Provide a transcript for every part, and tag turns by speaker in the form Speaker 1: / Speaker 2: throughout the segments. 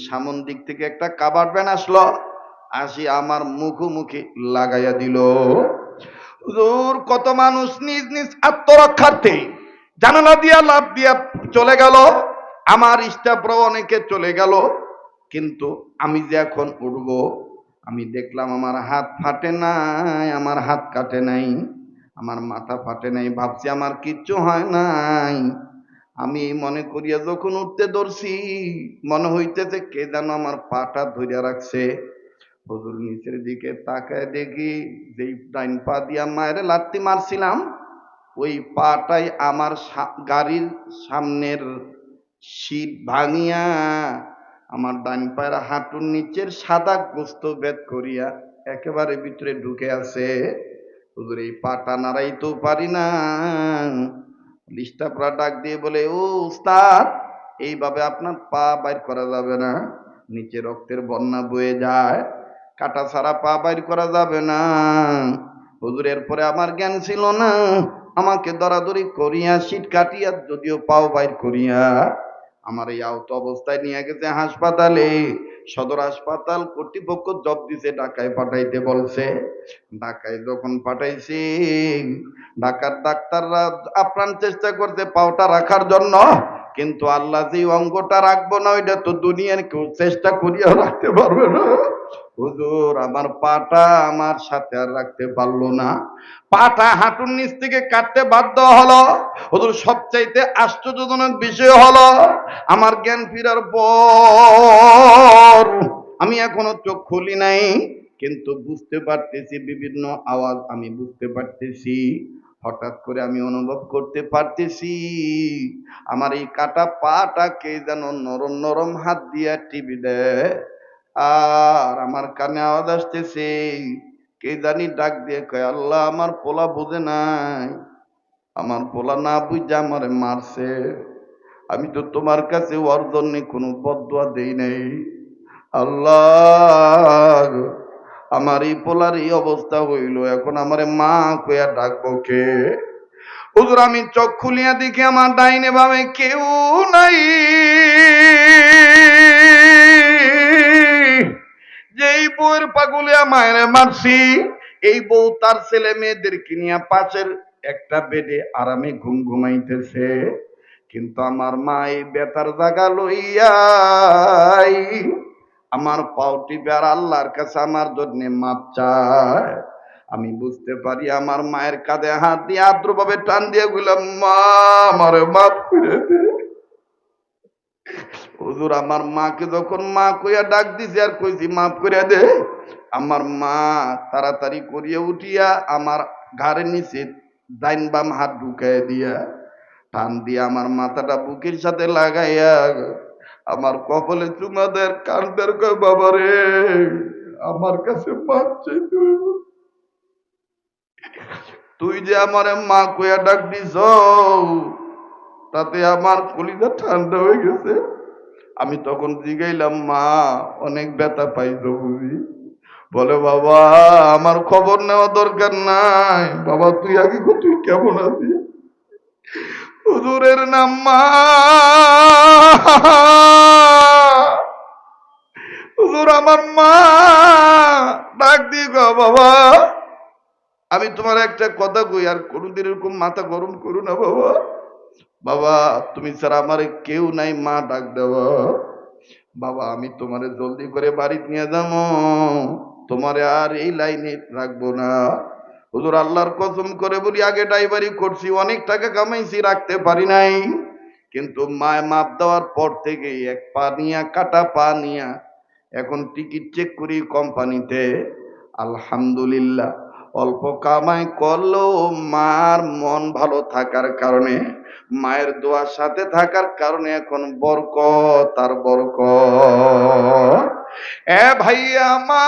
Speaker 1: সামন দিক থেকে একটা কাবার ভ্যান আসলো, আসি আমার মুখোমুখি লাগাইয়া দিল। হুজুর কত মানুষ নিজ নিজ আত্মরক্ষার্থে জানালা দিয়া লাফ দিয়া চলে গেল, আমার স্টাফরাও অনেকে চলে গেল, কিন্তু আমি যে এখন উঠব, আমি দেখলাম আমার হাত ফাটে নাই, আমার হাত কাটে নাই, আমার মাথা ফাটে নাই, ভাবছি আমার কিচ্ছু হয় নাই। আমি মনে করিয়া যখন উঠতে ধরছি, মনে হইতেছে কে যেন আমার পাটা ধরিয়া রাখছে। হুজুর নিচের দিকে তাকায় দেখি যেই ডাইন পা দিয়া মায়ের লাত্তি মারছিলাম, ওই পাটাই আমার গাড়ির সামনের সিট ভাঙিয়া আমার ডান পায়ের হাঁটুর নিচের সাদা গোস্ত ভেদ করিয়া একেবারে ভিতরে ঢুকে আছে। হুজুর এই পাটা নাড়াইতেও পারি না। লিস্টাপরা ডাক দিয়ে বলে, ও উস্তাদ, এইভাবে আপনার পা বাইর করা যাবে না, নিচে রক্তের বন্যা বয়ে যায়, কাটা ছাড়া পা বাইর করা যাবে না। হুজুরের পরে আমার জ্ঞান ছিল না, আমাকে দরাদরি করিয়া সিট কাটিয়া যদিও পাও বাইর করিয়া আমার এই আহত অবস্থায় নিয়ে গেছে হাসপাতালে। সদর হাসপাতাল কর্তৃপক্ষ জব দিছে, ঢাকায় পাঠাইতে বলছে। ঢাকায় যখন পাঠাইছি, ঢাকার ডাক্তাররা আপ্রাণ চেষ্টা করছে পাওটা রাখার জন্য, কিন্তু আল্লাহ যে অঙ্গটা রাখবো না, ওইটা তো দুনিয়ার কেউ চেষ্টা করিয়াও রাখতে পারবে না। হুজুর আমার পাটা আমার সাথে আর রাখতে পারলো না, পাটা হাঁটুর নিচ থেকে কাটতে বাধ্য হলো। হুজুর সবচাইতে আশ্চর্যজনক বিষয় হলো, আমার জ্ঞান ফিরার পর আমি এখনো চোখ খুলি নাই, কিন্তু বুঝতে পারতেছি বিভিন্ন আওয়াজ আমি বুঝতে পারতেছি। হঠাৎ করে আমি অনুভব করতে পারতেছি আমার এই কাটা পাটাকে যেন নরম নরম হাত দিয়া টিপি দেয়। আর আমার কানে আওয়াজ আসতেছে, কে জানি ডাক দিয়ে কয়, আল্লাহ আমার পোলা বুঝে নাই, আমার পোলা না বুঝে আমারে মারছে, আমি তো তোমার কাছে ওর জন্য কোনো বদদুয়া দেই নাই। আল্লাহ আমার এই পোলার এই অবস্থা হইল, এখন আমারে মা কইয়া ডাকবো কে? হুজুর আমি চোখ খুলিয়া দেখি আমার ডাইনে বামে কেউ নাই। যেই বউয়ের পাগলিয়া মায়ের মারছি, এই বউ তার ছেলে মেয়েদেরকে নিয়ে পাশের একটা বেডে আরামে ঘুম ঘুমাইতেছে, কিন্তু আমার মা এই বেতার জাগা লইয়াই আমার পাও টিপে আর আল্লাহর কাছে আমার জন্য মাপ চায়। আমি বুঝতে পারি আমার মায়ের কাঁধে হাত দিয়ে আদ্রভাবে টান দিয়ে বললাম, মা আমারে মাফ করে দে। হুজুর আমার মাকে যখন মা কইয়া ডাক দিছি আর কইছি মাফ করে দে, আমার মা তাড়াতাড়ি করিয়া উঠিয়া আমার ঘাড়ের নিচে ডাইন বাম হাত ঢুকাই দিয়া টান দিয়া আমার মাথাটা বুকের সাথে লাগাইয়া আমার কপালে চুমা দেয়, কান্দের কয়, বাবা রে আমার কাছে মাপ চাইতে হইব। তুই যে আমার মা কইয়া ডাক দিছ, তাতে আমার কলিজা ঠান্ডা হয়ে গেছে। আমি তখন জিগাইলাম, মা অনেক ব্যথা পাইছো বুঝি? বলে, বাবা আমার খবর নেওয়া দরকার নাই, বাবা তুই আগে তুই কেমন আছিস? হুজুরের নাম মা। হুজুর আমার মা ডাক দিয়ে গো, বাবা আমি তোমার একটা কথা কই, আর কোনোদিন এরকম মাথা গরম করো না বাবা, বাবা তুমি ছাড়া আমার কেউ নাই, মা ডাক দেওয়া, বাবা আমি তোমারে জলদি করে বাড়িতে নিয়ে যাবো, তোমারে আর এই লাইনে রাখবো না। হুজুর আল্লাহর কসম করে বলি, আগে ড্রাইভারি করছি, অনেক টাকা কামাইছি, রাখতে পারি নাই, কিন্তু মায় মাপ দেওয়ার পর থেকে এক পা নিয়া কাটা পা নিয়া এখন টিকিট চেক করি কোম্পানিতে। আলহামদুলিল্লাহ অল্প কামাই করলেও মার মন ভালো থাকার কারণে, মায়ের দোয়ার সাথে থাকার কারণে এখন বরকত আর বরকত। এ ভাইয়া মা,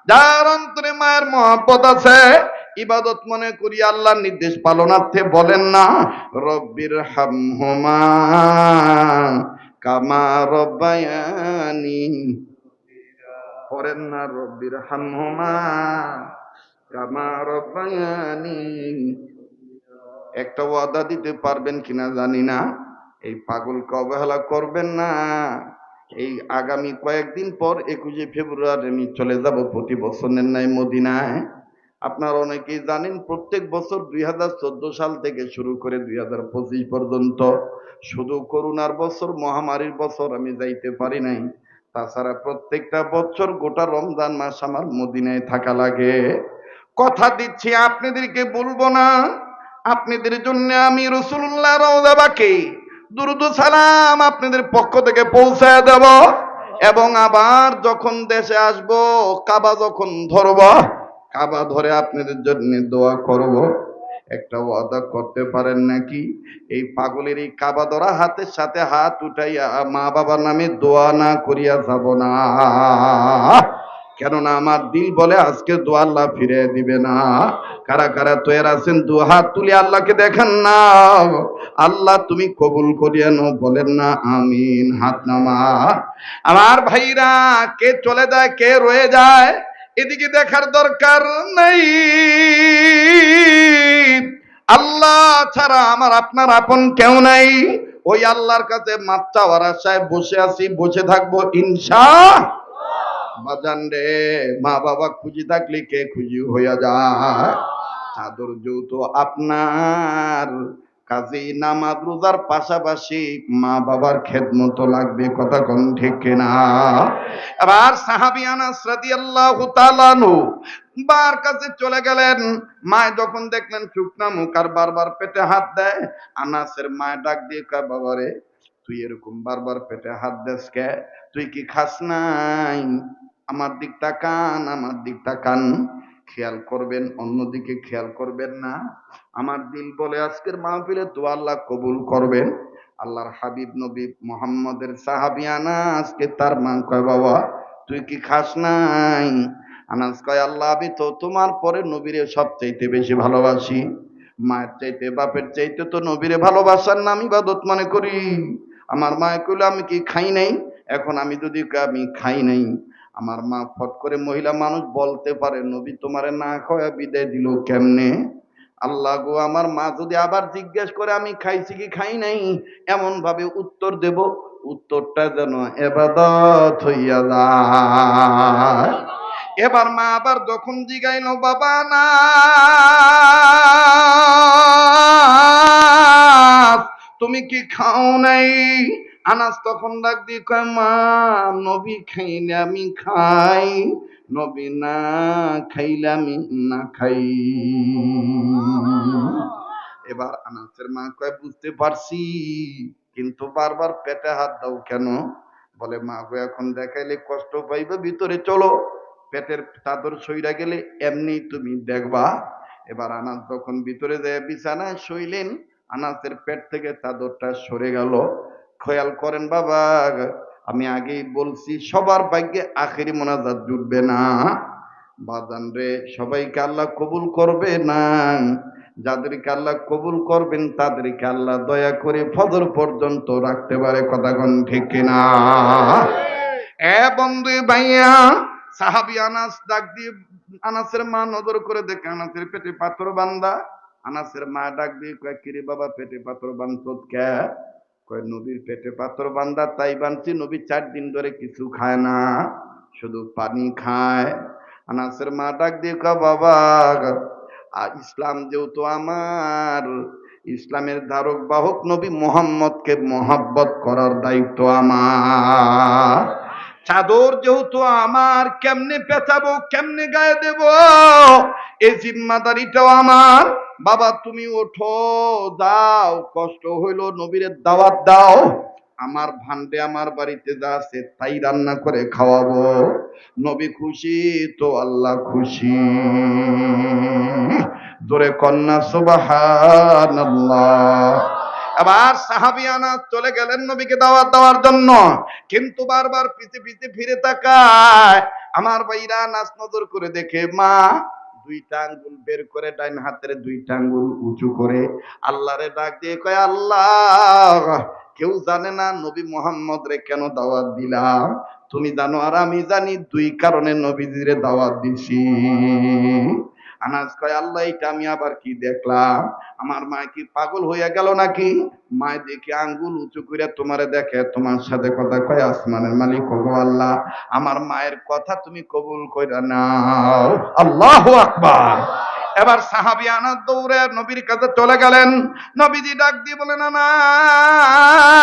Speaker 1: যার অন্তরে মায়ের মহব্বত আছে, ইবাদত মনে করি আল্লাহর নির্দেশ পালনার্থে বলেন না, রব্বির হামহুমা কামা রব্বায়ানি, পড়েন না রব্বির হামহুমা কামা রব্বায়ানি। একটা ওয়াদা দিতে পারবেন কিনা জানি না, এই পাগলকে অবহেলা করবেন না। এই আগামী কয়েকদিন পর 21শে ফেব্রুয়ারি আমি চলে যাব প্রতি বছরের ন্যায় মদিনায়। আপনারা অনেকেই জানেন প্রত্যেক বছর 2014 সাল থেকে শুরু করে 2025 পর্যন্ত শুধু করোনার বছর, মহামারীর বছর আমি যাইতে পারি নাই। তাছাড়া প্রত্যেকটা বছর গোটা রমজান মাস আমার মদিনায় থাকা লাগে। কথা দিচ্ছি আপনাদেরকে বলবো না। আপনাদের জন্য আমি রাসূলুল্লাহ রওজা পাকে দুরুদ ও সালাম আপনাদের পক্ষ থেকে পৌঁছায় দেব। এবং আবার যখন দেশে আসব, কাবা যখন ধরব, কাবা ধরে আপনাদের জন্য দোয়া করব। একটা ওয়াদা করতে পারেন নাকি? এই পাগলের এই কাবা ধরা হাতের সাথে হাত উঠাইয়া মা বাবার নামে দোয়া না করিয়া যাব না। কেননা আমার দিল বলে আজকে দোয়া আল্লাহ ফিরে দিবে না। কারা কারা তৈরি আছেন দু হাত তুলে আল্লাহকে দেখেন না। আল্লাহ তুমি কবুল করিয়া নো, বলেন না আমিন। হাত নামা। আমার ভাইরা, কে চলে যায় কে রয়ে যায় এদিকে দেখার দরকার নাই। আল্লাহ ছাড়া আমার আপনার আপন কেউ নাই। ওই আল্লাহর কাছে মাপ চাওয়ার আশায় বসে আছি, বসে থাকবো ইনশাআল্লাহ। বাজান রে, মা বাবা খুঁজি থাকলে কে খুঁজি হইয়া যায়। চাদর যেহেতু আপনার, কাজেই নামাজ রোজার পাশাপাশি মা বাবার খেদমত লাগবে। কথা কোন ঠিক কিনা? এবার সাহাবী আনাস রাদিয়াল্লাহু তাআলা আনহু বার কাছে চলে গেলেন। মা যখন দেখলেন শুকনা মুখ আর বারবার পেটে হাত দেয়, আনাসের মা ডাক দিয়ে কয়, বাবারে তুই এরকম বারবার পেটে হাত দেস কে? তুই কি খাস নাই? আমার দিক তাকান, আমার দিক তাকান। খেয়াল করবেন, অন্যদিকে খেয়াল করবেন না। আমার দিল বলে আজকের মাহফিলে তো আল্লাহ কবুল করবেন। আল্লাহর হাবিব নবী মুহাম্মদের সাহাবী আনাসকে তার মা কয়, বাবা তুই কি খাস নাই? আনাস কয়, আল্লাহ আমি তো তোমার পরে নবীরে সবচাইতে বেশি ভালোবাসি। মায়ের চাইতে বাপের চাইতে তো নবীরে ভালোবাসার নাম ইবাদত মনে করি। আমার মায়ে কইল আমি কি খাই নাই? এখন আমি যদি আমি খাই নাই, আমার মা ফট করে মহিলা মানুষ বলতে পারে, নবী তোমারে না খাওয়া বিদায় দিল কেমনে? আল্লাহ গো, আমার মা যদি আবার জিজ্ঞেস করে আমি খাইছি কি খাই নাই, এমন ভাবে উত্তর দেব, উত্তরটা যেন ইবাদত হইয়া যায়। এবার মা আবার যখন জিগাইল, বাবা না তুমি কি খাও নাই? আনাস তখন ডাক দিয়ে কয়, মা নবী খাইলে আমি খাই, নবী না খাইলে আমি না খাই। এবার আনাসের মা কয়, বুঝতে পারছি, কিন্তু বারবার পেটে হাত দাও কেন? বলে, মা গো এখন দেখাইলে কষ্ট পাইবে, ভিতরে চলো, পেটের চাদর সইরা গেলে এমনি তুমি দেখবা। এবার আনাস যখন ভিতরে যায় বিছানায় শুইলেন, আনাসের পেট থেকে চাদরটা সরে গেল। খেয়াল করেন বাবা, আমি আগেই বলছি সবার ভাগ্যে আখেরি মোনাজাত জুটবে না। বাজান রে, সবাইকে আল্লাহ কবুল করবে না। যাদেরকে আল্লাহ কবুল করবেন তাদেরকে আল্লাহ দয়া করে ফজর পর্যন্ত রাখতে পারে। কথা কোন ঠিক কিনা? এ বন্ধু ভাইয়া, সাহাবী আনাস ডাক দিয়ে, আনাসের মা নজর করে দেখে আনাসের পেটে পাথর বান্ধা। আনাসের মা ডাক দিয়ে কয়, কিরে বাবা পেটে পাথর বান্ধত কে? কয়, নবীর পেটে পাথর বান্ধা তাই বানছি, নবী 4 দিন ধরে কিছু খায় না, শুধু পানি খায়। আনাসের মা ডাক দিয়ে কয়, বাবা ইসলাম যেহেতু আমার, ইসলামের ধারক বাহক নবী মুহাম্মদকে মহব্বত করার দায়িত্ব আমার। চাদর যেহেতু আমার, কেমনে পেঁচাবো, কেমনে গায়ে দেব, এই জিম্মাদারিটাও আমার। বাবা তুমি ওঠো, যাও, কষ্ট হইল নবীরে দাওয়াত দাও। আমার ভান্ডে আমার বাড়িতে যা আছে তাই রান্না করে খাওয়াবো। নবী খুশি তো আল্লাহ খুশি। জোরে কন্যা সুবহানাল্লাহ। আবার সাহাবী আনাস চলে গেলেন নবীকে দাওয়াত দেওয়ার জন্য, কিন্তু বারবার পিছে পিছে ফিরে তাকায়। আমার ভাইরা আনাস নজর করে দেখে মা 2টা আঙ্গুল বের করে ডাইন হাতের 2টা আঙ্গুল উঁচু করে আল্লাহরে ডাক দিয়ে কয়, আল্লাহ কেউ জানে না নবী মুহাম্মদ রে কেন দাওয়াত দিলাম, তুমি জানো আর আমি জানি, 2 কারণে নবীজিরে দাওয়াত দিছি। আনাস কয় আল্লাহ এটা আমি আবার কি দেখলাম, আমার মা কি পাগল হইয়া গেল নাকি? মায় দেখি আঙ্গুল উঁচু করে তোমারে দেখে, তোমার সাথে কথা কয়, আসমানের মালিক ওগো আল্লাহ, আমার মায়ের কথা তুমি কবুল কইরা নাও। আল্লাহু আকবার। এবার সাহাবী আনাস দৌড়ে নবীর কাছে চলে গেলেন। নবীজি ডাক দিয়ে বলেন, আনাস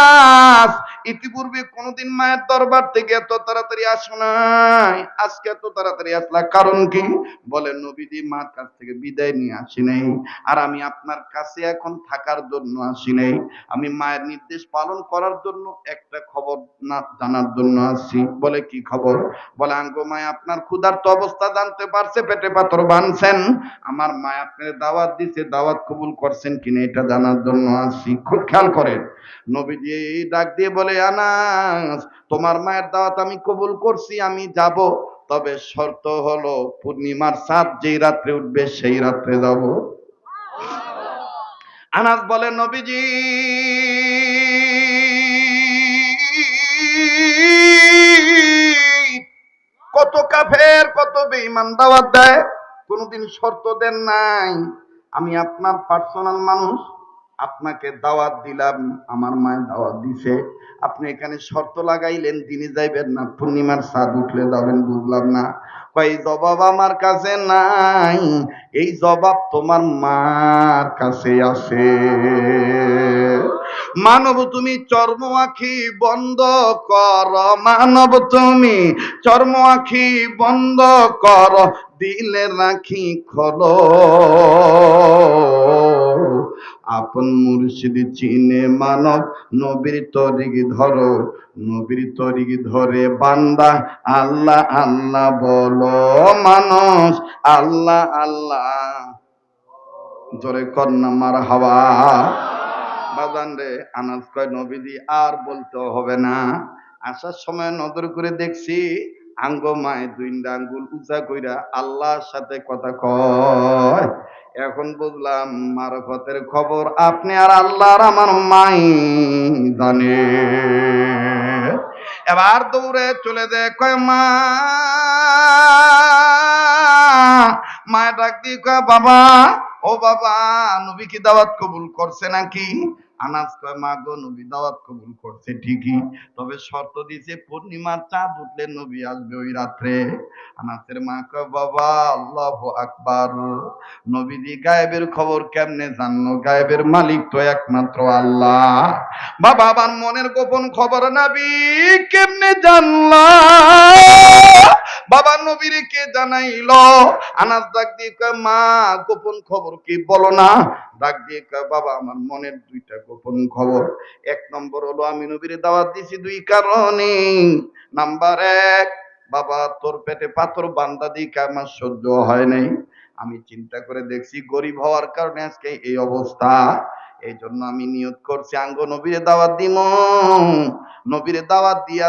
Speaker 1: ইতিপূর্বে কোনদিন মায়ের দরবার থেকে এত তাড়াতাড়ি আসো নাই, আজকে এত তাড়াতাড়ি আসলা, কারণ কি? বলেন নবীজি মার কাছ থেকে বিদায় নিয়ে আসি নাই, আর আমি আপনার কাছে এখন থাকার জন্য আসি নাই, আমি মায়ের নির্দেশ পালন করার জন্য একটা খবর না জানার জন্য আসছি। বলে কি খবর? বলে আঙ্গো মায় আপনার ক্ষুধার্ত অবস্থা জানতে পারছে, পেটে পাথর বাঁধছেন, আমার মায় আপনার দাওয়াত দিছে, দাওয়াত কবুল করছেন কিনা এটা জানার জন্য আসছি। খুব খেয়াল করেন, নবীজি ডাক দিয়ে বলে, আনাস তোমার মায়ের দাওয়াত আমি কবুল করছি, আমি যাব, তবে শর্ত হলো পূর্ণিমার চাঁদ যেই রাত্রে উঠবে সেই রাত্রে যাব। আনাস বলে নবীজি কত কাফের কত বেঈমান দাওয়াত দেয়, কোনদিন শর্ত দেন নাই। আমি আপনার পার্সোনাল মানুষ, আপনাকে দাওয়াত দিলাম, আমার মায়ের দাওয়াত দিছে, আপনি এখানে শর্ত লাগাইলেন দিনে যাইবেন না, পূর্ণিমার চাঁদ উঠলে যাবেন, বুঝলাম না। কয় জবাব আমার কাছে নাই, এই জবাব তোমার মার কাছে আছে। মানব তুমি চর্ম আখি বন্ধ কর, মানব তুমি চর্ম আখি বন্ধ কর, দিলে রাখি খোলো, আপন মুর্শিদ চিনে মানব, নবীর তরিক ধরো, নবীর তরিক ধরে বান্দা আল্লাহ আল্লাহ বলো, মানুষ আল্লাহ আল্লাহ জোরে কন্যা মার হাওয়া। বাজান রে, আনাস কয় নবীজি আর বলতে হবে না, আসার সময় নজর করে দেখছি আঙ্গো মায় দুইটা আঙ্গুল উঁচা কইরা আল্লাহর সাথে কথা কয়। এখন বুঝলাম মারফতের খবর আপনি আর আল্লাহর আমার মাই জানে। এবার দৌড়ে চলে যায়, কয় মা, মায়ের ডাক দিয়ে কয় বাবা, ও বাবা, নবী কি দাওয়াত কবুল করছে নাকি? আনাস কয় মা গো, নবী দাওয়াত কবুল করছে ঠিকই, তবে শর্ত দিয়েছে পূর্ণিমার চাঁদ উঠলে নবী আসবে ওই রাত্রে। আনাসের মা কয় বাবা, আল্লাহু আকবার, নবীজি গায়েবের খবর কেমনে জানলো? গায়েবের মালিক তো একমাত্র আল্লাহ। বাবা আমার মনের গোপন খবর নবী কেমনে জানলা? বাবা নবীর কে জানাইলো? আনাস ডাক দিয়ে কয় মা, গোপন খবর কি বলো না? ডাক দিয়ে কয় বাবা, আমার মনের দুইটা গোপন খবর। এক নম্বর হলো আমি নবীর দাওয়াত দিছি দুই কারণে। নাম্বার এক, বাবা তোর পেটে পাথর বান্দা দিকে আমার সহ্য হয় নাই, আমি চিন্তা করে দেখছি গরিব হওয়ার কারণে আজকে এই অবস্থা, এই জন্য আমি নিয়ত করছি আঙ্গ নবীরে দাওয়াত দিব, নবীরে দাওয়াত দিয়া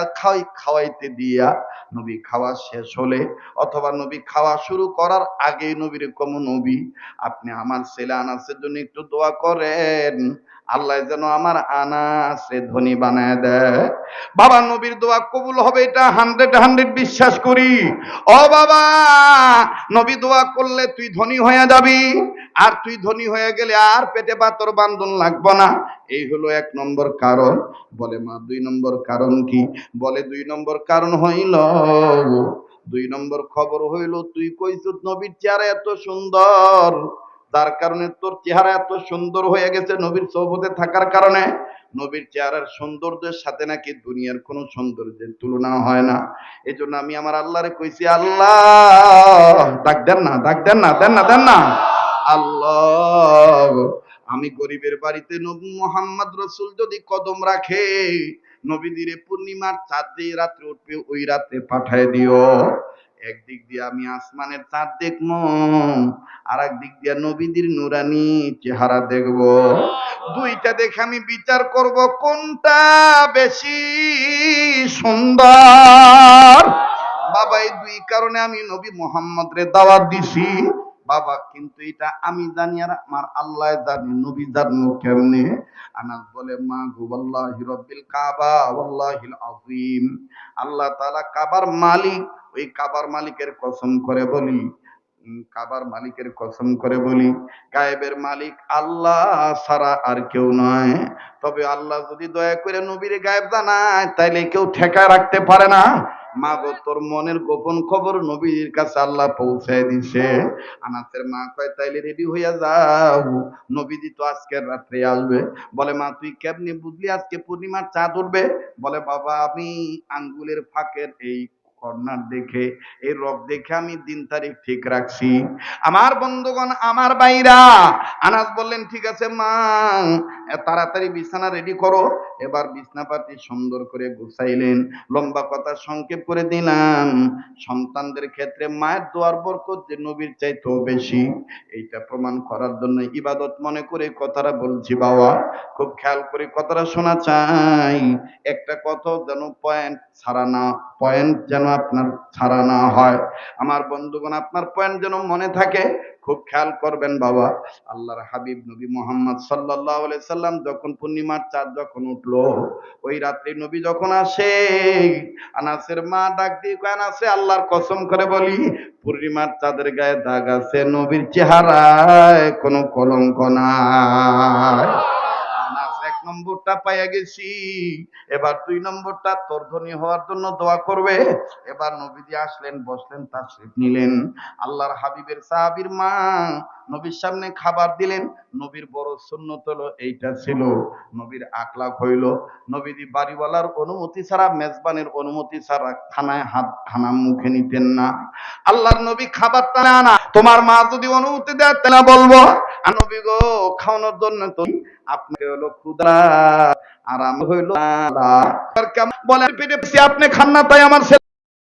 Speaker 1: খাওয়াইতে দিয়া নবী খাওয়া শেষ হলে অথবা নবী খাওয়া শুরু করার আগে নবীরে কম, নবী আপনি আমার ছেলে আনাসের জন্য একটু দোয়া করেন, আল্লাহ যেন আমার আনাসে ধনী বানায় দেয়। বাবা নবীর দোয়া কবুল হবে এটা 100% বিশ্বাস করি। ও বাবা, নবী দোয়া করলে তুই ধনী হয়ে যাবি, আর তুই ধনী হয়ে গেলে আর পেটে পাথর বান্ধন লাগবে না, এই হলো এক নম্বর কারণ। বলে মা দুই নম্বর কারণ কি? বলে দুই নম্বর কারণ হইল, দুই নম্বর খবর হইল তুই কইছ নবীর চেহারা এত সুন্দর, যার কারণে তোর চেহারা এত সুন্দর হয়ে গেছে নবীর সোহবতে থাকার কারণে, নবীর চেহারার সৌন্দর্যের সাথে নাকি দুনিয়ার কোন সৌন্দর্যের তুলনা হয় না। এই জন্য আমি আমার আল্লাহরে কইছি, আল্লাহ ডাক দেন না, ডাক দেন না, দেন না, দেন না, আল্লাহ আমি গরিবের বাড়িতে নবী মুহাম্মদ রাসূল যদি কদম রাখে, নবীদিরে পূর্ণিমার চাঁদ যে রাত্রে উঠবে ওই রাত্রে পাঠায় দিও। একদিক দিয়ে আমি আসমানের চাঁদ দেখবো, আর একদিক দিয়ে নবীদের নুরানি চেহারা দেখব, দুইটা দেখে আমি বিচার করব কোনটা বেশি সুন্দর। বাবা এই দুই কারণে আমি নবী মুহাম্মদ রে দাওয়াত দিছি বাবা, কিন্তু এটা আমি জানি আর আমার আল্লাহ জানি, নবী জানো কেমনে? আনাস বলে মা গো, ওয়াল্লাহি রাব্বিল কাবা ওয়াল্লাহিল আযীম, আল্লাহ তাআলা কাবার মালিক, ওই কাবার মালিকের কসম করে বলি, কাবার মালিকের কসম করে বলি, গায়েবের মালিক আল্লাহ ছাড়া আর কেউ নয়। তবে আল্লাহ যদি দয়া করে নবীর গায়েব জানায়, তাইলে কেউ ঠেকায় রাখতে পারে না। মা গো, তোর মনের গোপন খবর নবীর কাছে আল্লাহ পৌঁছায় দিছে। আনাসের মা কয়, তাইলে রেডি হইয়া যাও, নবীজি তো আজকের রাত্রে আসবে। বলে, মা তুই কেমনি বুঝলি আজকে পূর্ণিমার চাঁদ উঠবে? বলে, বাবা আমি আঙ্গুলের ফাঁকের এই কর্নার দেখে, এই রব দেখে আমি দিন তারিখ ঠিক রাখছি। আমার বন্ধুগণ, আমার ভাইরা, আনাস বললেন, ঠিক আছে মা, তাড়াতাড়ি বিছানা রেডি করো। এবার বিছনাপাতি সুন্দর করে গুছাইলেন। লম্বা কথা সংক্ষেপ করে দিলাম, সন্তানদের ক্ষেত্রে মায়ের দোয়ার বরকত যে নবীর চাইতেও বেশি, এইটা প্রমাণ করার জন্য ইবাদত মনে করে কথাটা বলছি। বাবা খুব খেয়াল করে কথাটা শোনা চাই, একটা কথা যেন পয়েন্ট যেন আপনার ছাড়া না হয়। আমার বন্ধুগণ, আপনার পয়েন্ট যেন মনে থাকে, খুব খেয়াল করবেন বাবা। আল্লাহর হাবিব নবী মুহাম্মদ সাল্লাল্লাহু আলাইহি সাল্লাম যখন পূর্ণিমার চাঁদ যখন উঠলো, ওই রাত্রে নবী যখন আসে, আনাসের মা ডাক দিয়ে কয়, আনাসে আল্লাহর কসম করে বলি, পূর্ণিমার চাঁদের গায়ে দাগ আছে, নবীর চেহারায় কোনো কলঙ্ক নাই। আনাস এক নম্বরটা পাইয়া গেছি, এবার 2 নম্বরটা তোর ধনী হওয়ার জন্য দোয়া করবে। এবার নবীজি আসলেন, বসলেন, তাশরিফ নিলেন। আল্লাহর হাবিবের সাহাবীর মা নবীর সামনে খাবার দিলেন। নবীর বড় সুন্নত হলো এইটা ছিল, নবীর আখলাক হইল, নবীজি বাড়িওয়ালার অনুমতি ছাড়া, মেজবানের অনুমতি ছাড়া খানা মুখে নিতেন না। আল্লাহর নবী খাবারটা আনা, তোমার মা যদি অনুমতি দেয় তাহলে বলবো, আর নবী গো খাওয়ানোর জন্য তো আপনাকে হলো ক্ষুধা, আরাম হইল, কেমন বলেন পেটে আপনি খান না, তাই আমার